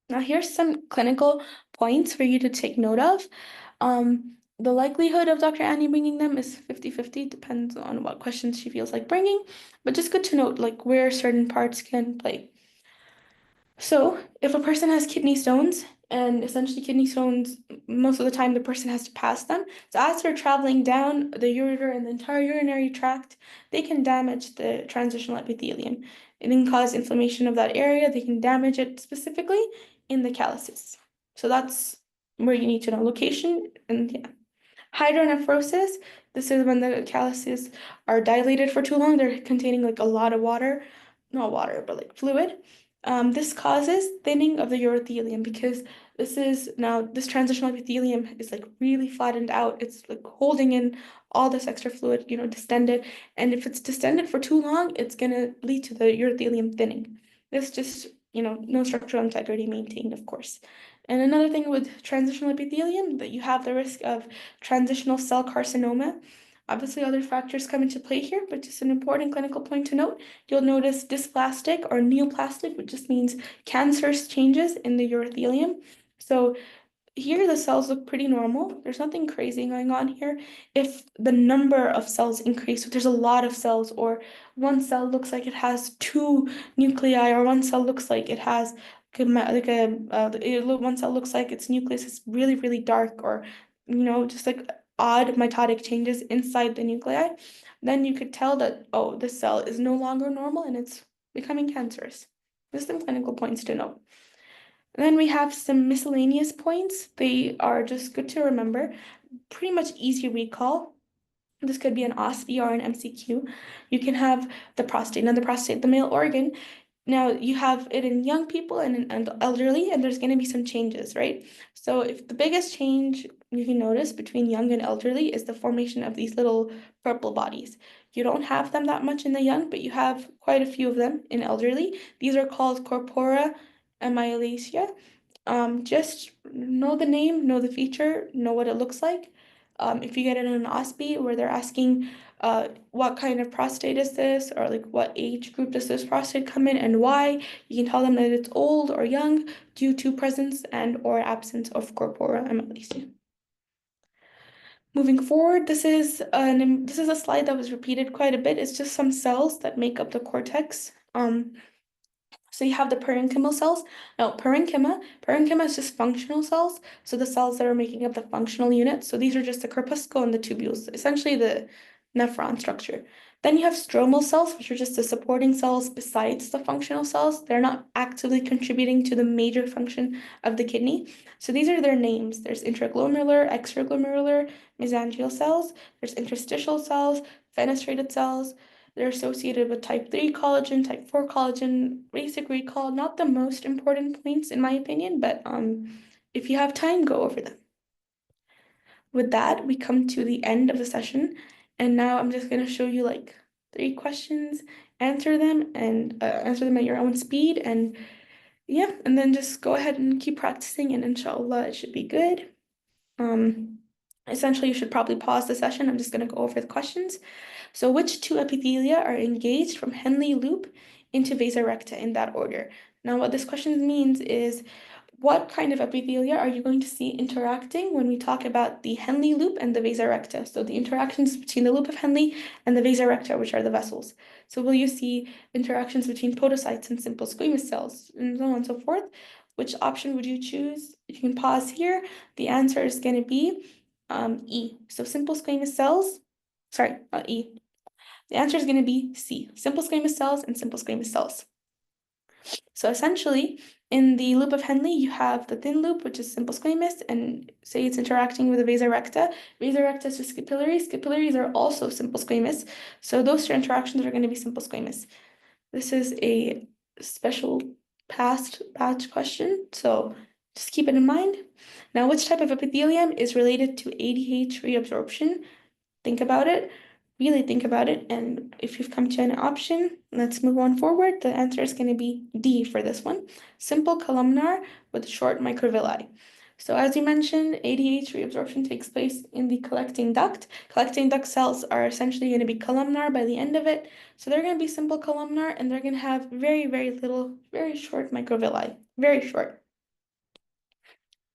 Now, here's some clinical points for you to take note of. The likelihood of Dr. Annie bringing them is 50-50, depends on what questions she feels like bringing, but just good to note like where certain parts can play. So, if a person has kidney stones, and essentially kidney stones, most of the time the person has to pass them. So as they're traveling down the ureter and the entire urinary tract, they can damage the transitional epithelium. It can cause inflammation of that area. They can damage it specifically in the calyces. So that's where you need to know location and yeah. Hydronephrosis, this is when the calyces are dilated for too long. They're containing like a lot of water, not water, but like fluid. This causes thinning of the urothelium because this transitional epithelium is like really flattened out. It's like holding in all this extra fluid, distended. And if it's distended for too long, it's gonna lead to the urothelium thinning. This just, no structural integrity maintained, of course. And another thing with transitional epithelium, that you have the risk of transitional cell carcinoma. Obviously, other factors come into play here, but just an important clinical point to note. You'll notice dysplastic or neoplastic, which just means cancerous changes in the urothelium. So here the cells look pretty normal. There's nothing crazy going on here. If the number of cells increase, so there's a lot of cells, or one cell looks like it has two nuclei, or one cell looks like it has one cell looks like its nucleus is really, really dark, or just like odd mitotic changes inside the nuclei, then you could tell that, oh, this cell is no longer normal and it's becoming cancerous. There's some clinical points to note. And then we have some miscellaneous points. They are just good to remember. Pretty much easy recall. This could be an OSPE or an MCQ. You can have the prostate. Now, the prostate, the male organ, now you have it in young people and in elderly, and there's going to be some changes, right? So if the biggest change you can notice between young and elderly is the formation of these little purple bodies. You don't have them that much in the young, but you have quite a few of them in elderly. These are called corpora amylaceae. Just know the name, know the feature, know what it looks like. If you get it in an OSPE where they're asking what kind of prostate is this, or like what age group does this prostate come in and why, you can tell them that it's old or young due to presence and or absence of corpora amylaceae. Moving forward, this is a slide that was repeated quite a bit. It's just some cells that make up the cortex. So you have the parenchymal cells. Now, parenchyma is just functional cells. So the cells that are making up the functional units. So these are just the corpuscle and the tubules, essentially the nephron structure. Then you have stromal cells, which are just the supporting cells besides the functional cells. They're not actively contributing to the major function of the kidney. So these are their names. There's intraglomerular, extraglomerular, mesangial cells. There's interstitial cells, fenestrated cells. They're associated with type 3 collagen, type 4 collagen, basic recall, not the most important points in my opinion, but if you have time, go over them. With that, we come to the end of the session, and now I'm just going to show you like 3 questions, answer them, and answer them at your own speed, and yeah, and then just go ahead and keep practicing, and inshallah, it should be good. Essentially, you should probably pause the session. I'm just going to go over the questions. So which two epithelia are engaged from Henle loop into vasa recta in that order? Now, what this question means is what kind of epithelia are you going to see interacting when we talk about the Henle loop and the vasa recta? So the interactions between the loop of Henle and the vasa recta, which are the vessels. So will you see interactions between podocytes and simple squamous cells and so on and so forth? Which option would you choose? You can pause here. The answer is going to be E. So simple squamous cells, sorry, E. The answer is going to be C, simple squamous cells and simple squamous cells. So essentially, in the loop of Henle, you have the thin loop, which is simple squamous, and say it's interacting with the vasa recta. Vasa recta is just capillaries. Capillaries are also simple squamous. So those two interactions are going to be simple squamous. This is a special past batch question, so just keep it in mind. Now, which type of epithelium is related to ADH reabsorption? Think about it, really think about it, and if you've come to an option, let's move on forward. The answer is going to be D for this one. Simple columnar with short microvilli. So as you mentioned, ADH reabsorption takes place in the collecting duct. Collecting duct cells are essentially going to be columnar by the end of it. So they're going to be simple columnar and they're going to have very, very little, very short microvilli. Very short.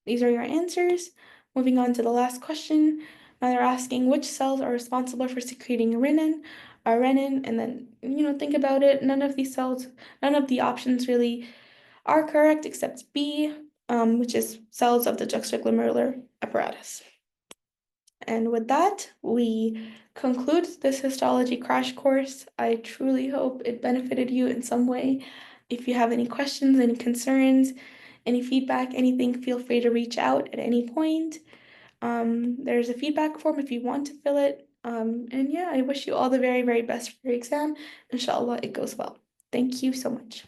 These are your answers. Moving on to the last question. Now they're asking which cells are responsible for secreting renin, renin, and then, think about it. None of these cells, none of the options really are correct except B, which is cells of the juxtaglomerular apparatus. And with that, we conclude this histology crash course. I truly hope it benefited you in some way. If you have any questions, any concerns, any feedback, anything, feel free to reach out at any point. There's a feedback form if you want to fill it. And yeah, I wish you all the very, very best for your exam. Inshallah, it goes well. Thank you so much.